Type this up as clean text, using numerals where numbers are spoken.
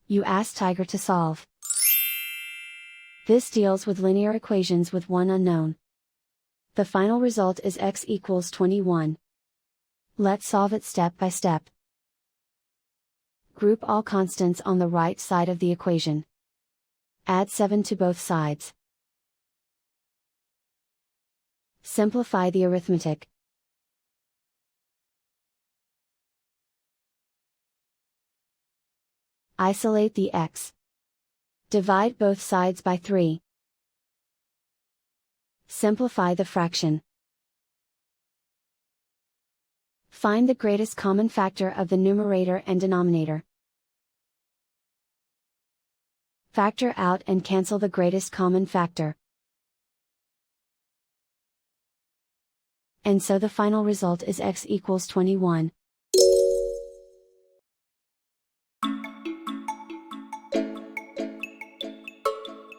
You ask Tiger to solve. This deals with linear equations with one unknown. The final result is x equals 21. Let's solve it step by step. Group all constants on the right side of the equation. Add 7 to both sides. Simplify the arithmetic. Isolate the x. Divide both sides by 3. Simplify the fraction. Find the greatest common factor of the numerator and denominator. Factor out and cancel the greatest common factor. And so the final result is x equals 21.